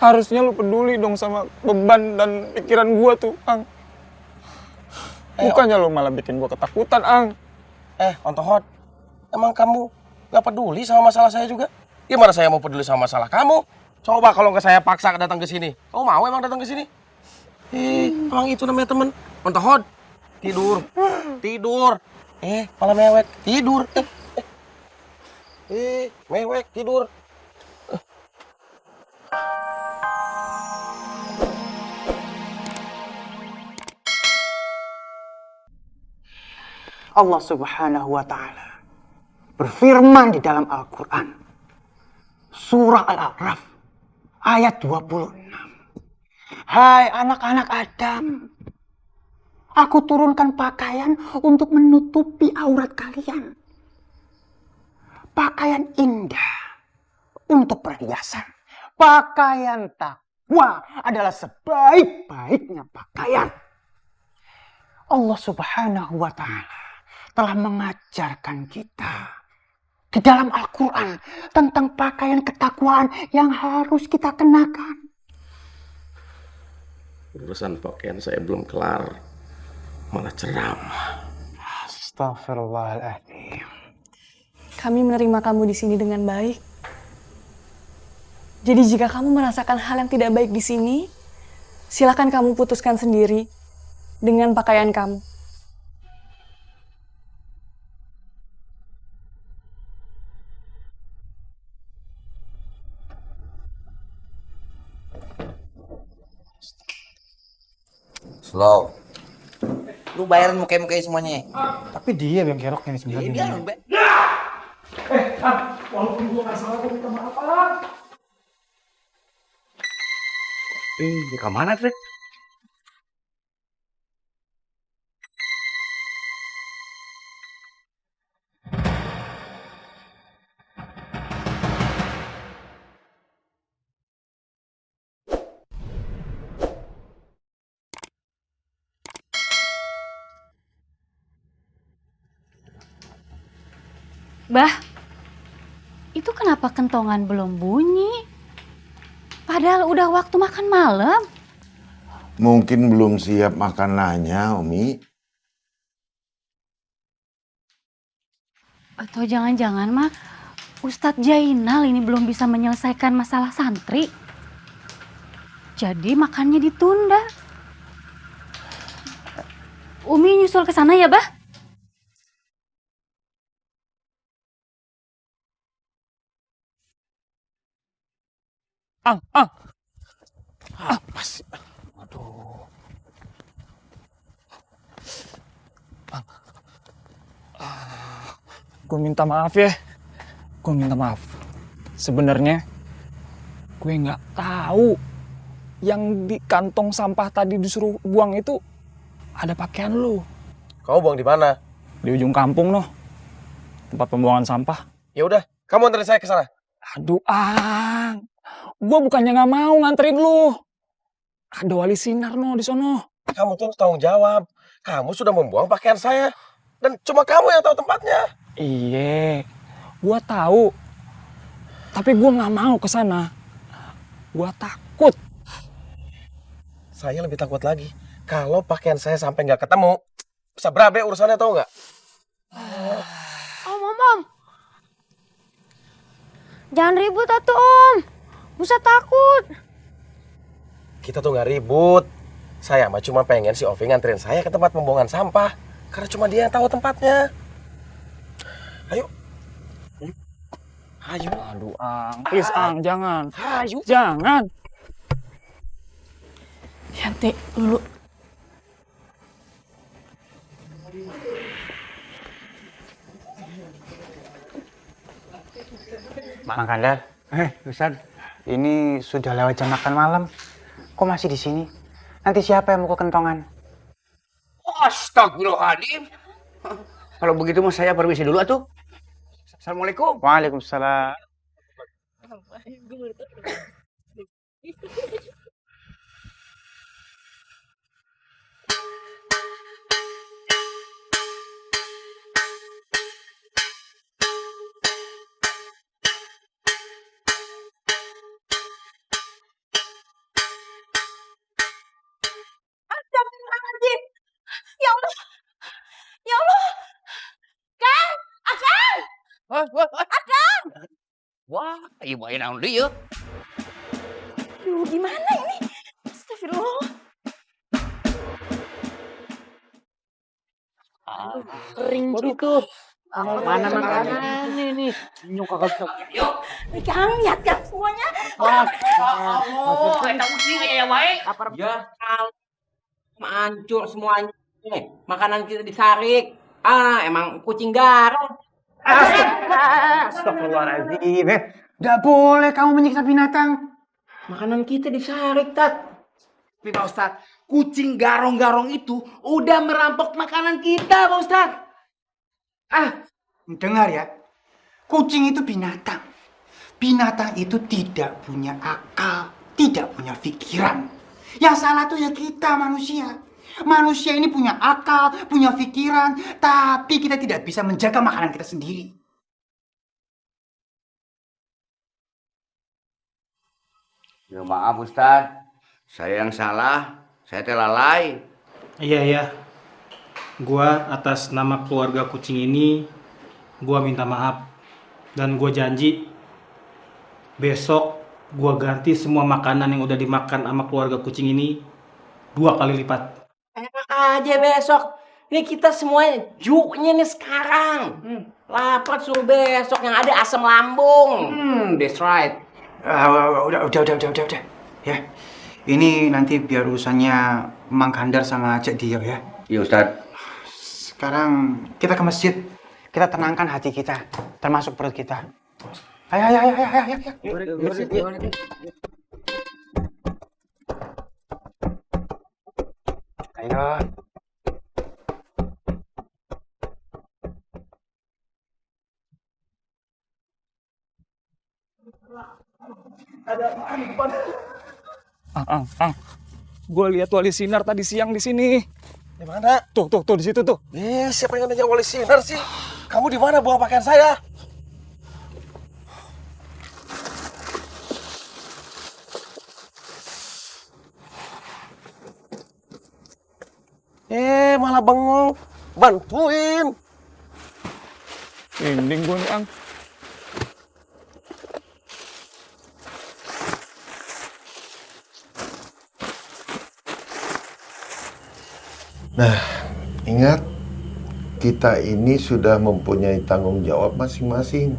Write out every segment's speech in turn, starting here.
Harusnya lu peduli dong sama beban dan pikiran gua tuh, Ang. Bukannya lu malah bikin gua ketakutan, Ang. Ontohot, emang kamu gak peduli sama masalah saya juga? Gimana saya mau peduli sama masalah kamu? Coba kalau nggak saya paksa datang ke sini. Kamu mau emang datang ke sini? Emang itu namanya temen. Ontohot, tidur. Tidur. Malah mewek. Tidur. Mewek, tidur. Allah Subhanahu wa Ta'ala berfirman di dalam Al-Quran, Surah Al-A'raf, ayat 26. Hai anak-anak Adam, aku turunkan pakaian untuk menutupi aurat kalian. Pakaian indah untuk perhiasan. Pakaian takwa adalah sebaik-baiknya pakaian. Allah Subhanahu wa Ta'ala telah mengajarkan kita di dalam Al-Quran tentang pakaian ketakwaan yang harus kita kenakan. Urusan pakaian saya belum kelar, malah ceramah. Astaghfirullahaladzim. Kami menerima kamu di sini dengan baik. Jadi jika kamu merasakan hal yang tidak baik di sini, silakan kamu putuskan sendiri dengan pakaian kamu. Slow. Lu bayarin muka-mukanya semuanya. Tapi dia yang kerok ini sebenarnya. Dia lu, Walaupun gua nggak salah, gua minta maaf, Ang. di kemana, Fred? Bah, itu kenapa kentongan belum bunyi? Padahal udah waktu makan malam. Mungkin belum siap makanannya, Umi. Atau jangan-jangan mah Ustadz Jainal ini belum bisa menyelesaikan masalah santri. Jadi makannya ditunda. Umi nyusul ke sana ya, Bah? Ang. Apa sih? Aduh. Gue minta maaf ya. Gue minta maaf. Sebenarnya gue nggak tahu yang di kantong sampah tadi disuruh buang itu ada pakaian lu. Kamu buang di mana? Di ujung kampung noh. Tempat pembuangan sampah. Ya udah, kamu anterin saya ke sana. Aduh, Ang. Gue bukannya nggak mau nganterin lu. Ada wali sinar no di sono. Kamu tuh harus tanggung jawab. Kamu sudah membuang pakaian saya. Dan cuma kamu yang tahu tempatnya. Iya, gue tahu. Tapi gue nggak mau ke sana. Gue takut. Saya lebih takut lagi. Kalau pakaian saya sampai nggak ketemu, bisa berabe urusannya, tahu nggak? Om. Jangan ribut atuh, Om. Busa takut. Kita tuh nggak ribut. Saya mah cuma pengen si Ovi nganterin saya ke tempat pembuangan sampah. Karena cuma dia yang tahu tempatnya. Ayo. Aduh, Ang. Please, Ang. Jangan. Jangan. Yanti, Lulu. Mang Kandar, Ustaz, ini sudah lewat jam makan malam. Kok masih di sini? Nanti siapa yang mau ke kentongan? Astagfirullahaladzim. Kalau begitu mas saya permisi dulu atuh. Assalamualaikum. Waalaikumsalam. Wah, ibu main naon dia? Aduh, gimana ini? Astagfirullah. Kering gitu. Mana makanan ini? Nyok kagak. Yuk. Kang, lihat kan semuanya. Oh, kita usir ya baik. Ya, hancur semuanya. Makanan kita disarik. Ah, emang kucing garong. Astagfirullahaladzim. Gak boleh kamu menyiksa binatang. Makanan kita disarik, Tat. Tapi Pak Ustadz, kucing garong-garong itu udah merampok makanan kita, Pak Ustadz. Dengar ya, kucing itu binatang. Binatang itu tidak punya akal, tidak punya pikiran. Yang salah tuh ya kita manusia. Manusia ini punya akal, punya pikiran, tapi kita tidak bisa menjaga makanan kita sendiri. Ya maaf Ustadz, saya yang salah, saya lalai. Iya. Gua atas nama keluarga kucing ini, gua minta maaf. Dan gua janji, besok gua ganti semua makanan yang udah dimakan sama keluarga kucing ini 2 kali lipat. Enak aja besok. Ini kita semuanya juk-nya nih sekarang. Lapar suruh besok yang ada asam lambung. That's right. Udah. Ya, ini nanti biar urusannya Mang Kandar sama Cek Dio ya. Iya Ustadz. Sekarang kita ke masjid. Kita tenangkan hati kita, termasuk perut kita. Ayo. Ayo. Ang. Gue lihat Wali Sinar tadi siang di sini. Di mana? Tuh, di situ tuh. Siapa yang nanya Wali Sinar sih? Kamu di mana buang pakaian saya? Malah bengong. Bantuin. Ending gue nih, Ang. Nah, ingat, kita ini sudah mempunyai tanggung jawab masing-masing.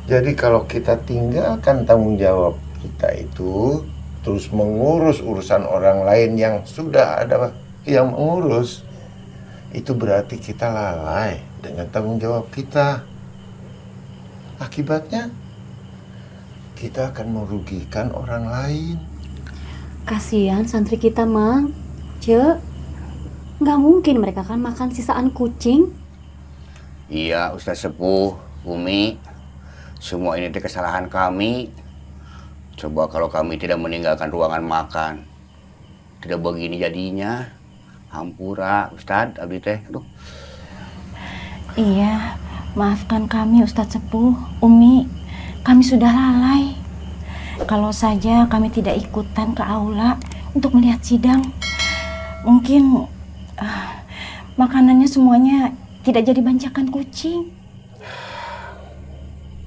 Jadi kalau kita tinggalkan tanggung jawab kita itu, terus mengurus urusan orang lain yang sudah ada yang mengurus, itu berarti kita lalai dengan tanggung jawab kita. Akibatnya, kita akan merugikan orang lain. Kasihan santri kita, Mang. Cek. Nggak mungkin mereka kan makan sisaan kucing. Iya Ustadz Sepuh, Umi. Semua ini kesalahan kami. Coba kalau kami tidak meninggalkan ruangan makan, tidak begini jadinya. Hampura Ustadz, abdi teh. Aduh. Iya, maafkan kami Ustadz Sepuh, Umi. Kami sudah lalai. Kalau saja kami tidak ikutan ke aula untuk melihat sidang, mungkin makanannya semuanya tidak jadi bancakan kucing.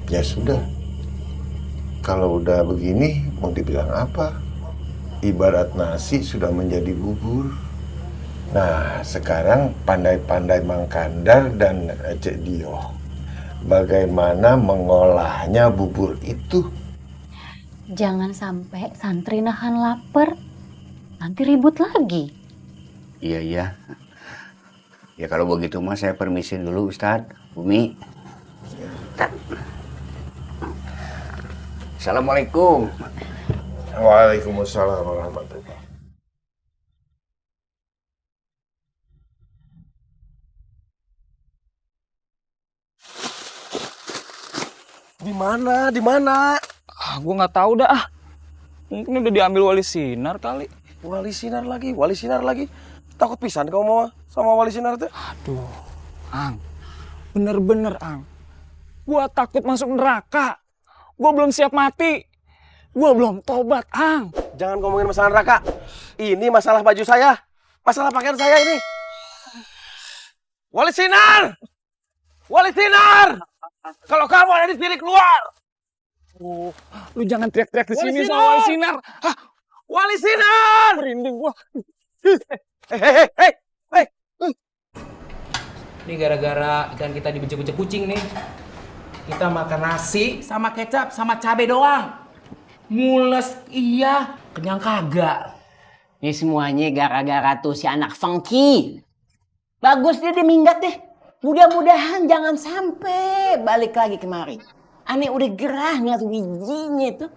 Ya sudah, kalau udah begini mau dibilang apa? Ibarat nasi sudah menjadi bubur. Nah, sekarang pandai-pandai Mang Kandar dan Cek Dio, bagaimana mengolahnya bubur itu? Jangan sampai santri nahan lapar, nanti ribut lagi. Iya. Ya kalau begitu mas saya permisi dulu Ustadz, Umi. Assalamualaikum. Waalaikumsalam warahmatullahi. Di mana? Gue nggak tahu dah. Mungkin udah diambil Wali Sinar kali. Wali Sinar lagi. Takut pisan kamu mau sama Wali Sinar tuh? Aduh, Ang. Bener-bener, Ang. Gua takut masuk neraka. Gua belum siap mati. Gua belum tobat, Ang. Jangan ngomongin masalah neraka. Ini masalah baju saya. Masalah pakaian saya ini. Wali Sinar! Kalau kamu ada di sini, keluar. Lu jangan teriak-teriak di Wali sini Sinar! sama Wali Sinar. Hah, Wali Sinar! merinding gua. Hei. Ini gara-gara ikan kita dibejek-bejek kucing nih. Kita makan nasi sama kecap sama cabai doang. Mules iya, kenyang kagak. Ini semuanya gara-gara tuh si anak funky. Bagus dia minggat deh. Mudah-mudahan jangan sampai balik lagi kemari. Aneh udah gerah ngeliat bijinya tuh.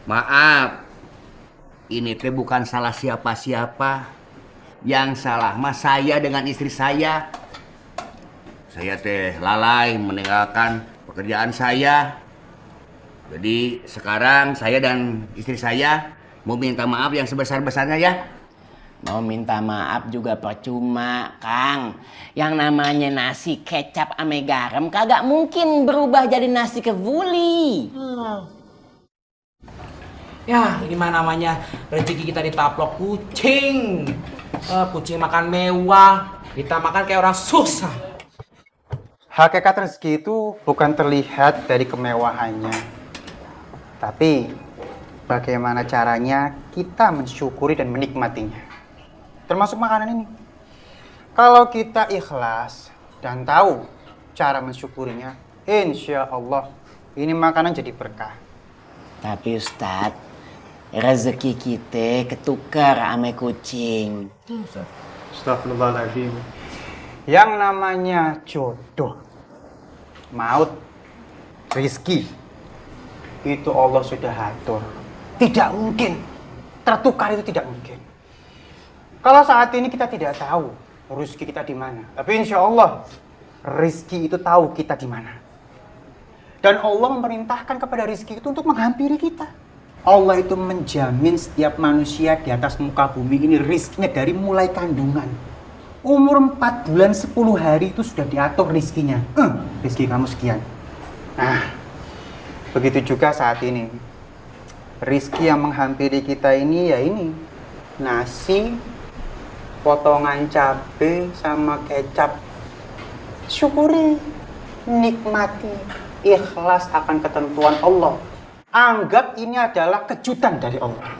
Maaf, ini teh bukan salah siapa-siapa. Yang salah mah saya dengan istri saya. Saya teh lalai meninggalkan pekerjaan saya. Jadi sekarang saya dan istri saya mau minta maaf yang sebesar-besarnya ya. Mau minta maaf juga percuma, Kang. Yang namanya nasi kecap ame garam kagak mungkin berubah jadi nasi kevuli. Ya, ini mah namanya rezeki kita ditaplok kucing. Kucing makan mewah, kita makan kayak orang susah. Hakikat rezeki itu bukan terlihat dari kemewahannya, tapi bagaimana caranya kita mensyukuri dan menikmatinya. Termasuk makanan ini. Kalau kita ikhlas dan tahu cara mensyukurinya, insya Allah ini makanan jadi berkah. Tapi Ustadz, rezeki kita ketukar ame kucing. Astagfirullahaladzim. Yang namanya jodoh, maut, rizki, itu Allah sudah atur. Tidak mungkin. Tertukar itu tidak mungkin. Kalau saat ini kita tidak tahu rezeki kita di mana, tapi insya Allah rezeki itu tahu kita di mana. Dan Allah memerintahkan kepada rezeki itu untuk menghampiri kita. Allah itu menjamin setiap manusia di atas muka bumi ini rezekinya dari mulai kandungan. Umur 4 bulan 10 hari itu sudah diatur rezekinya. Rezeki kamu sekian. Nah, begitu juga saat ini. Rezeki yang menghampiri kita ini ya ini. Nasi, potongan cabai sama kecap. Syukuri, nikmati, ikhlas akan ketentuan Allah. Anggap ini adalah kejutan dari Allah.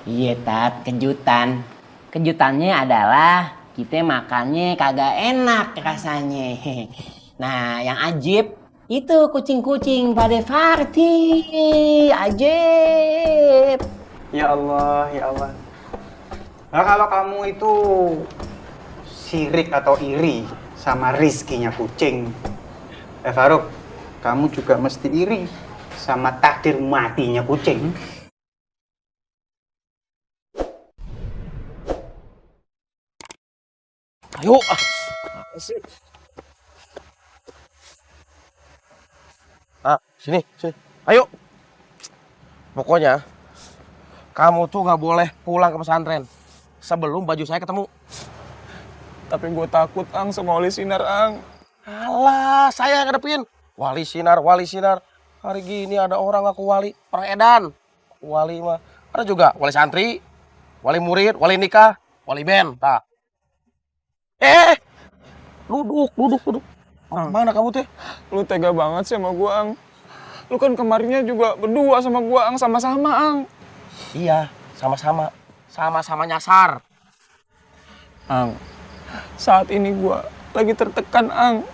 Iya, Tat, kejutan. Kejutannya adalah kita makannya kagak enak rasanya. Nah, yang ajib itu kucing-kucing pada party. Ajib. Ya Allah, ya Allah. Nah, kalau kamu itu sirik atau iri sama rizkinya kucing, Faruk, kamu juga mesti iri sama takdir matinya kucing. Ayo. Sini. Ayo. Pokoknya kamu tuh nggak boleh pulang ke pesantren sebelum baju saya ketemu. Tapi gue takut, Ang, sama Wali Sinar, Ang. Alah, saya yang ngadepin. Wali Sinar. Hari gini ada orang ngaku wali, orang edan. Wali mah. Ada juga wali santri, wali murid, wali nikah, wali band. Tak. Duduk. Mana kamu teh? Lu tega banget sih sama gua, Ang. Lu kan kemarinnya juga berdua sama gua, Ang, sama-sama, Ang. Iya, sama-sama nyasar. Ang, saat ini gua lagi tertekan, Ang.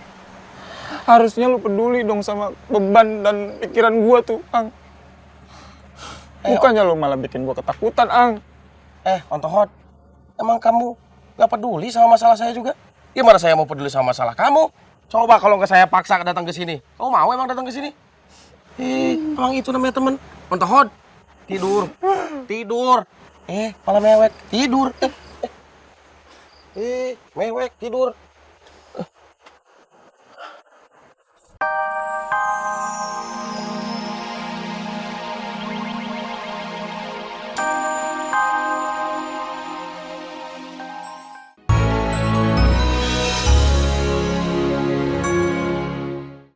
Harusnya lu peduli dong sama beban dan pikiran gua tuh, Ang. Bukannya lu malah bikin gua ketakutan, Ang. Ontohot, emang kamu gak peduli sama masalah saya juga? Gimana saya mau peduli sama masalah kamu? Coba kalau nggak saya paksa datang ke sini. Kamu mau emang datang ke sini? Emang itu namanya temen. Ontohot, tidur. Malah mewek, tidur. Mewek, tidur.